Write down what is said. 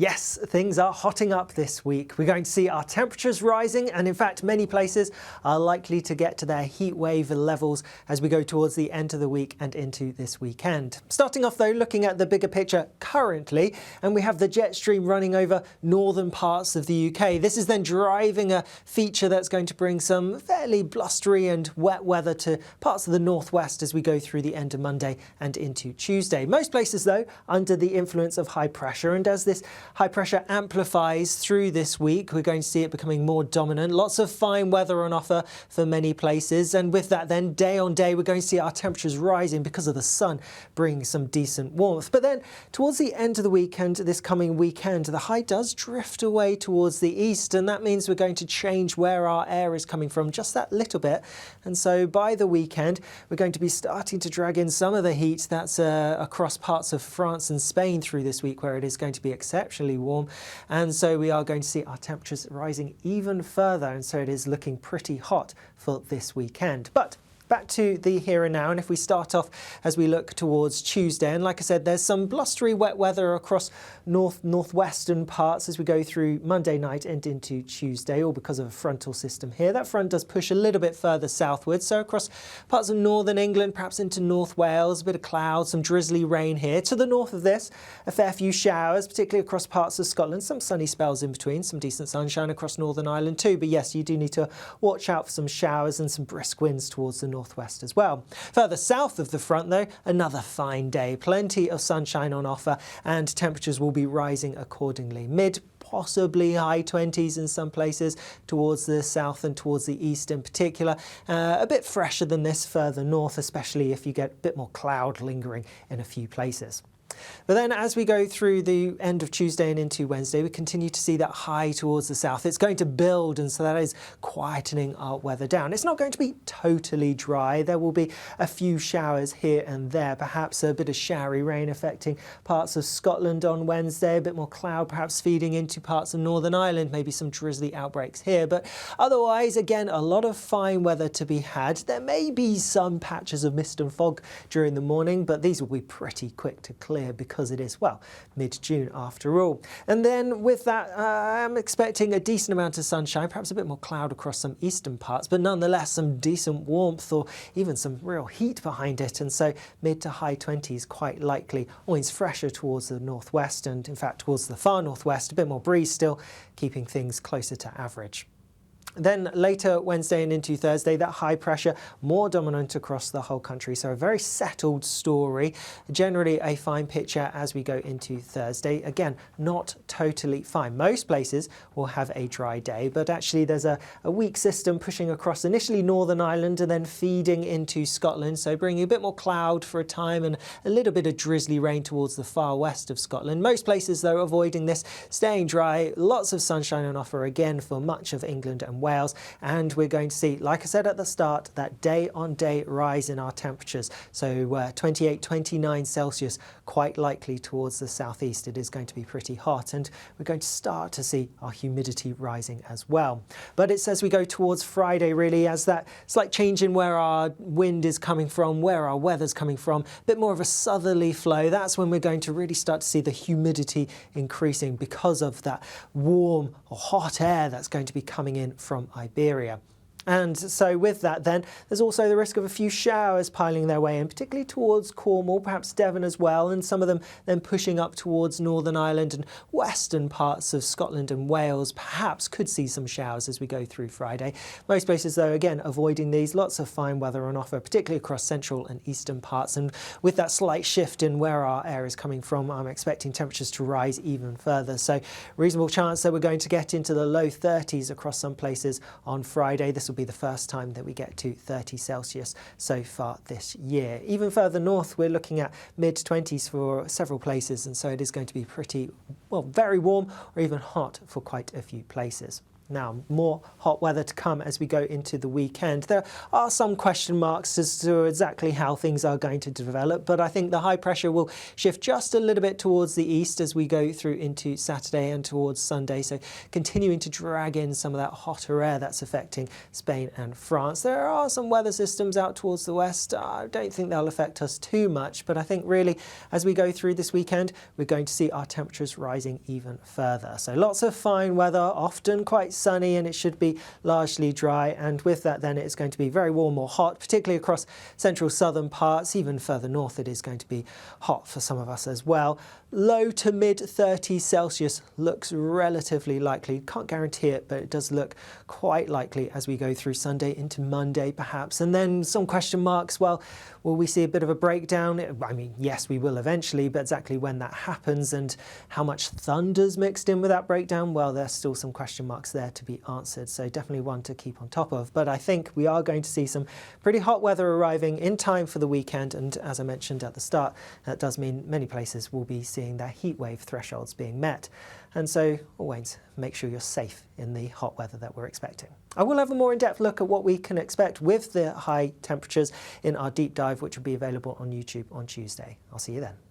Yes, things are hotting up this week. We're going to see our temperatures rising, and in fact many places are likely to get to their heat wave levels as we go towards the end of the week and into this weekend. Starting off though, looking at the bigger picture currently, and we have the jet stream running over northern parts of the UK. This is then driving a feature that's going to bring some fairly blustery and wet weather to parts of the northwest as we go through the end of Monday and into Tuesday. Most places though under the influence of high pressure, and as this high pressure amplifies through this week, we're going to see it becoming more dominant. Lots of fine weather on offer for many places, and with that then day on day we're going to see our temperatures rising because of the sun bringing some decent warmth. But then towards the end of the week and this coming weekend, the high does drift away towards the east, and that means we're going to change where our air is coming from just that little bit. And so by the weekend we're going to be starting to drag in some of the heat that's across parts of France and Spain through this week, where it is going to be exceptionally warm, and so we are going to see our temperatures rising even further, and so it is looking pretty hot for this weekend. But back to the here and now, and if we start off as we look towards Tuesday, and like I said, there's some blustery wet weather across northwestern parts as we go through Monday night and into Tuesday, all because of a frontal system here. That front does push a little bit further southwards, so across parts of northern England, perhaps into North Wales, a bit of clouds, some drizzly rain here. To the north of this, a fair few showers, particularly across parts of Scotland, some sunny spells in between, some decent sunshine across Northern Ireland too, but yes, you do need to watch out for some showers and some brisk winds towards the northwest as well. Further south of the front though, another fine day, plenty of sunshine on offer, and temperatures will be rising accordingly. Mid, possibly high 20s in some places towards the south and towards the east in particular. A bit fresher than this further north, especially if you get a bit more cloud lingering in a few places. But then as we go through the end of Tuesday and into Wednesday, we continue to see that high towards the south. It's going to build, and so that is quietening our weather down. It's not going to be totally dry. There will be a few showers here and there, perhaps a bit of showery rain affecting parts of Scotland on Wednesday, a bit more cloud perhaps feeding into parts of Northern Ireland, maybe some drizzly outbreaks here. But otherwise, again, a lot of fine weather to be had. There may be some patches of mist and fog during the morning, but these will be pretty quick to clear because it is, well, mid-June after all. And then with that, I'm expecting a decent amount of sunshine, perhaps a bit more cloud across some eastern parts, but nonetheless some decent warmth or even some real heat behind it. And so mid to high 20s quite likely, always fresher towards the northwest and in fact towards the far northwest, a bit more breeze still, keeping things closer to average. Then later Wednesday and into Thursday, that high pressure more dominant across the whole country. So a very settled story, generally a fine picture as we go into Thursday. Again, not totally fine. Most places will have a dry day, but actually there's a weak system pushing across initially Northern Ireland and then feeding into Scotland. So bringing a bit more cloud for a time and a little bit of drizzly rain towards the far west of Scotland. Most places though avoiding this, staying dry, lots of sunshine on offer again for much of England and Wales, and we're going to see, like I said at the start, that day-on-day rise in our temperatures. So 28, 29 Celsius, quite likely towards the southeast. It is going to be pretty hot, and we're going to start to see our humidity rising as well. But it's as we go towards Friday, really, as that slight change in where our wind is coming from, where our weather's coming from, a bit more of a southerly flow. That's when we're going to really start to see the humidity increasing because of that warm or hot air that's going to be coming in from Iberia. And so with that then, there's also the risk of a few showers piling their way in, particularly towards Cornwall, perhaps Devon as well, and some of them then pushing up towards Northern Ireland and western parts of Scotland and Wales. Perhaps could see some showers as we go through Friday. Most places though, again, avoiding these. Lots of fine weather on offer, particularly across central and eastern parts. And with that slight shift in where our air is coming from, I'm expecting temperatures to rise even further. So reasonable chance that we're going to get into the low 30s across some places on Friday. This will be the first time that we get to 30 Celsius so far this year. Even further north, we're looking at mid-20s for several places, and so it is going to be pretty, well, very warm or even hot for quite a few places. Now, more hot weather to come as we go into the weekend. There are some question marks as to exactly how things are going to develop, but I think the high pressure will shift just a little bit towards the east as we go through into Saturday and towards Sunday, so continuing to drag in some of that hotter air that's affecting Spain and France. There are some weather systems out towards the west. I don't think they'll affect us too much, but I think really as we go through this weekend, we're going to see our temperatures rising even further. So lots of fine weather, often quite sunny, and it should be largely dry, and with that then it's going to be very warm or hot, particularly across central southern parts. Even further north it is going to be hot for some of us as well. Low to mid 30s Celsius looks relatively likely. Can't guarantee it, but it does look quite likely as we go through Sunday into Monday perhaps. And then some question marks. Well, will we see a bit of a breakdown? I mean, yes, we will eventually, but exactly when that happens and how much thunder's mixed in with that breakdown, well, there's still some question marks there to be answered. So definitely one to keep on top of. But I think we are going to see some pretty hot weather arriving in time for the weekend. And as I mentioned at the start, that does mean many places will be seeing their heat wave thresholds being met. And so always make sure you're safe in the hot weather that we're expecting. I will have a more in-depth look at what we can expect with the high temperatures in our deep dive, which will be available on YouTube on Tuesday. I'll see you then.